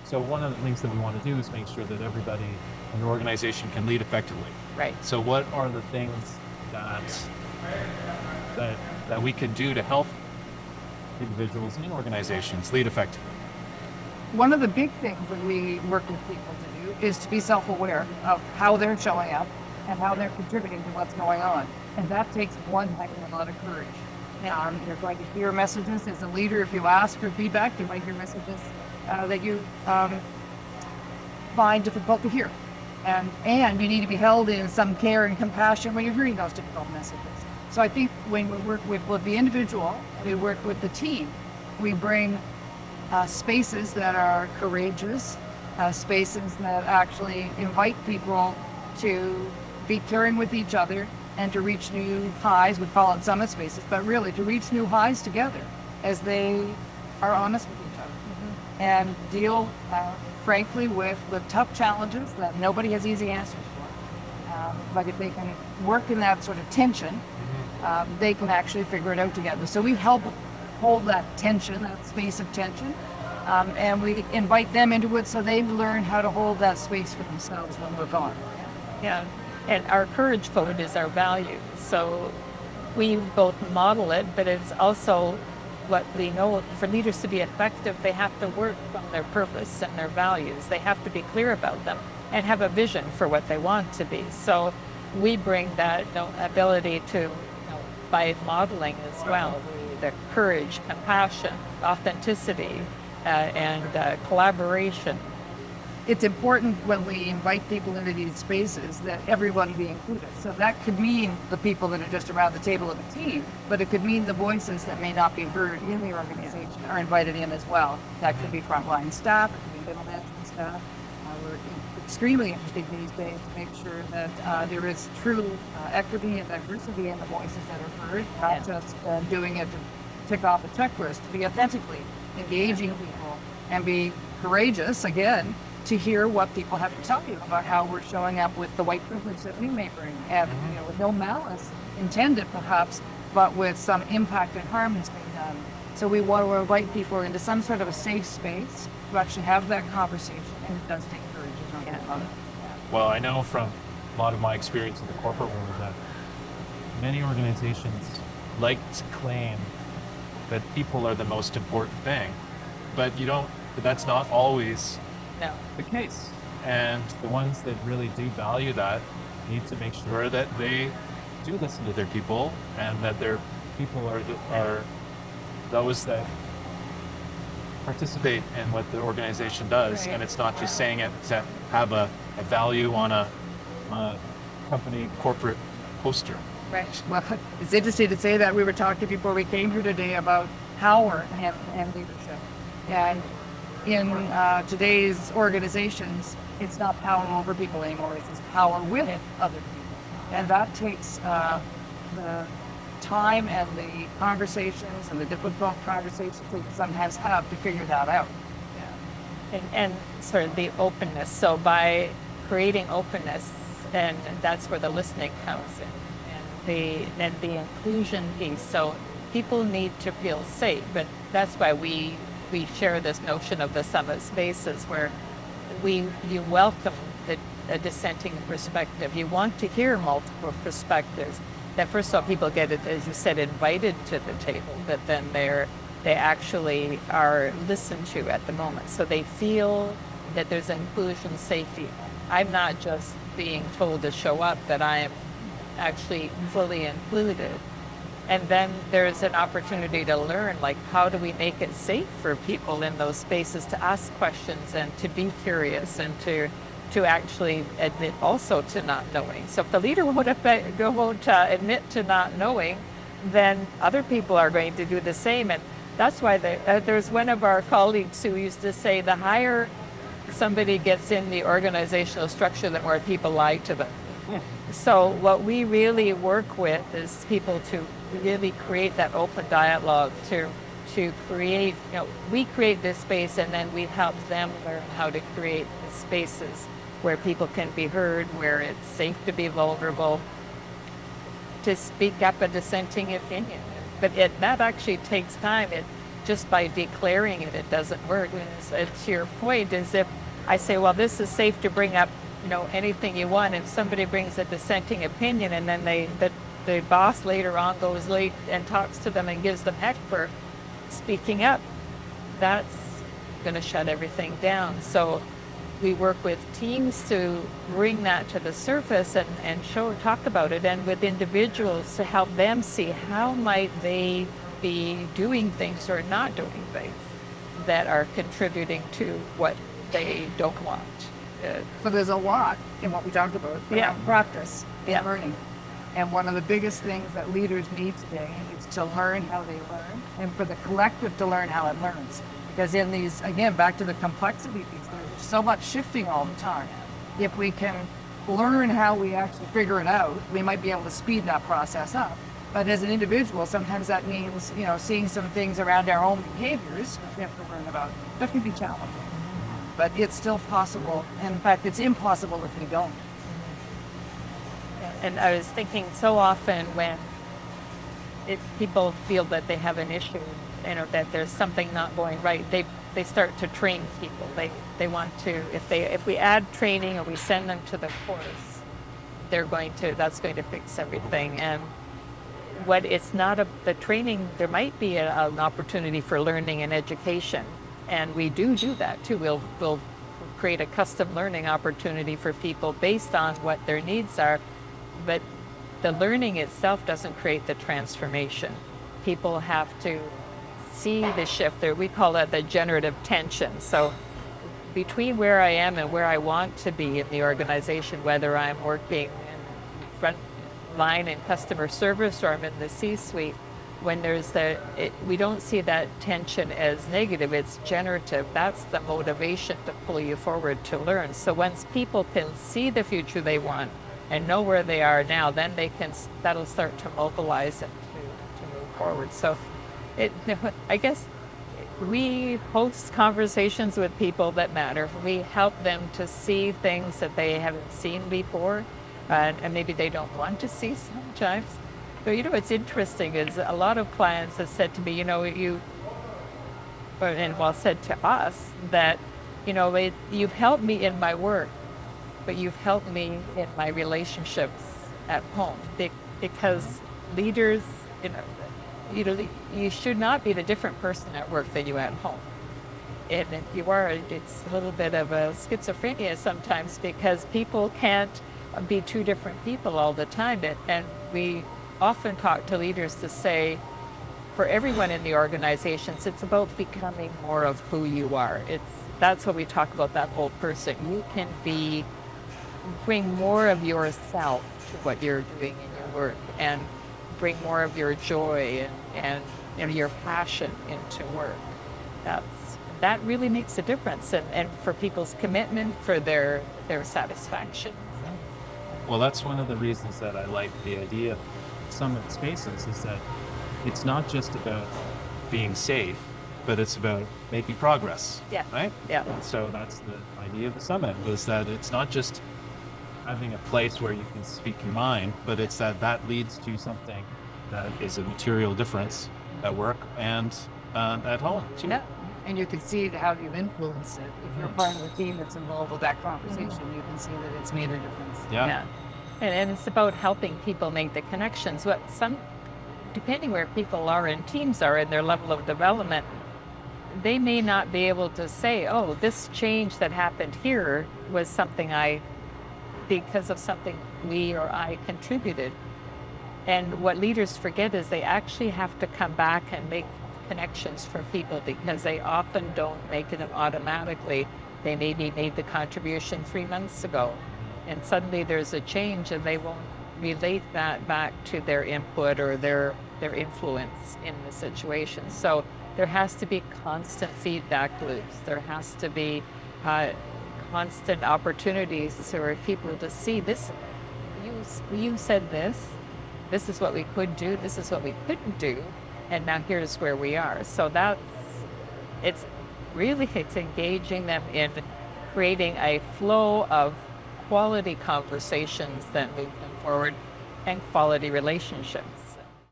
So one of the things that we want to do is make sure that everybody in the organization can lead effectively. Right. So what are the things that we can do to help individuals and organizations lead effectively? One of the big things that we work with people to do is to be self-aware of how they're showing up and how they're contributing to what's going on. And that takes one heck of a lot of courage. You're going to hear messages as a leader. If you ask for feedback, you might hear messages that you find difficult to hear. And you need to be held in some care and compassion when you're hearing those difficult messages. So I think when we work with the individual, we work with the team, we bring spaces that are courageous, spaces that actually invite people to be caring with each other and to reach new highs. We call it summit spaces, but really to reach new highs together as they are honest with each other and deal frankly with the tough challenges that nobody has easy answers for. But if they can work in that sort of tension, they can actually figure it out together. So we help hold that tension, that space of tension, and we invite them into it so they learn how to hold that space for themselves when we're gone. Yeah. And our courage code is our value. So we both model it, but it's also what we know. For leaders to be effective, they have to work from their purpose and their values. They have to be clear about them and have a vision for what they want to be. So we bring that ability to, by modeling as well, the courage, compassion, authenticity, and collaboration. It's important when we invite people into these spaces that everyone be included. So that could mean the people that are just around the table of a team, but it could mean the voices that may not be heard in the organization are invited in as well. That could be frontline staff, it could be middle management staff. We're extremely interested these days to make sure that there is true equity and diversity in the voices that are heard, not just doing it to tick off a checklist, to be authentically engaging people and be courageous, again, to hear what people have to tell you about how we're showing up with the white privilege that we may bring, and with no malice intended perhaps, but with some impact and harm that's being done. So we want to invite people into some sort of a safe space to actually have that conversation, and it does take courage. Well, I know from a lot of my experience in the corporate world that many organizations like to claim that people are the most important thing, but that's not always the case. And the ones that really do value that need to make sure that they do listen to their people, and that their people are those that participate in what the organization does. Right. And it's not just saying it to have a value on a company corporate poster. Right. Well, it's interesting to say that. We were talking before we came here today about power and leadership. And in today's organizations, it's not power over people anymore, it's power with other people. And that takes the time and the conversations and the difficult conversations that you sometimes have to figure that out. And sort of the openness. So by creating openness, and that's where the listening comes in, and the inclusion piece. So people need to feel safe, but that's why we share this notion of the summit spaces where you welcome a dissenting perspective. You want to hear multiple perspectives. That first of all, people get it, as you said, invited to the table, but then they actually are listened to at the moment. So they feel that there's inclusion, safety. I'm not just being told to show up, that I am actually fully included. And then there's an opportunity to learn, like, how do we make it safe for people in those spaces to ask questions and to be curious and to actually admit also to not knowing. So if the leader won't admit to not knowing, then other people are going to do the same. And that's why there's one of our colleagues who used to say, the higher somebody gets in the organizational structure, the more people lie to them. So what we really work with is people to really create that open dialogue, to create, we create this space, and then we help them learn how to create the spaces where people can be heard, where it's safe to be vulnerable, to speak up a dissenting opinion. But that actually takes time. just by declaring it, it doesn't work. And it's to your point, is if I say, well, this is safe to bring up, anything you want, and somebody brings a dissenting opinion, and then the boss later on goes late and talks to them and gives them heck for speaking up, that's going to shut everything down. So we work with teams to bring that to the surface and talk about it, and with individuals to help them see how might they be doing things or not doing things that are contributing to what they don't want. So there's a lot in what we talked about. Yeah. Practice Yeah. and learning. And one of the biggest things that leaders need today is to learn how they learn, and for the collective to learn how it learns. Because in these, again, back to the complexity piece, there's so much shifting all the time. If we can learn how we actually figure it out, we might be able to speed that process up. But as an individual, sometimes that means, seeing some things around our own behaviors that we have to learn about. That can be challenging. But it's still possible. And in fact, it's impossible if we don't. And I was thinking so often when people feel that they have an issue, that there's something not going right, they start to train people. They want to, if we add training or we send them to the course, that's going to fix everything. And it's not the training, there might be an opportunity for learning and education. And we do that too. We'll create a custom learning opportunity for people based on what their needs are. But the learning itself doesn't create the transformation. People have to see the shift there. We call that the generative tension. So between where I am and where I want to be in the organization, whether I'm working in front line in customer service or I'm in the C-suite, when we don't see that tension as negative, it's generative. That's the motivation to pull you forward to learn. So once people can see the future they want and know where they are now, then that'll start to mobilize them to move forward. So I guess we host conversations with people that matter. We help them to see things that they haven't seen before, and maybe they don't want to see sometimes. But what's interesting is a lot of clients have said to me, said to us that, you've helped me in my work, but you've helped me in my relationships at home. Because leaders, you should not be the different person at work than you at home. And if you are, it's a little bit of a schizophrenia sometimes, because people can't be two different people all the time. And we often talk to leaders to say, for everyone in the organizations, it's about becoming more of who you are. That's what we talk about, that whole person. You can bring more of yourself to what you're doing in your work, and bring more of your joy and your passion into work. That really makes a difference, and for people's commitment, for their satisfaction. Well, that's one of the reasons that I like the idea of summit spaces, is that it's not just about being safe, but it's about making progress. Yeah. Right? Yeah. So that's the idea of the summit, was that it's not just having a place where you can speak your mind, but it's that leads to something that is a material difference at work and at home too. Yeah. And you can see how you influence it. If you're part of the team that's involved with that conversation, you can see that it's made a difference. Yeah. And it's about helping people make the connections. Depending where people are in teams are in their level of development, they may not be able to say, oh, this change that happened here was because of something we or I contributed. And what leaders forget is they actually have to come back and make connections for people, because they often don't make them automatically. They maybe made the contribution 3 months ago, and suddenly there's a change, and they won't relate that back to their input or their influence in the situation. So there has to be constant feedback loops. There has to be constant opportunities for people to see this. You said this. This is what we could do. This is what we couldn't do. And now here's where we are. So it's engaging them in creating a flow of quality conversations that move them forward, and quality relationships.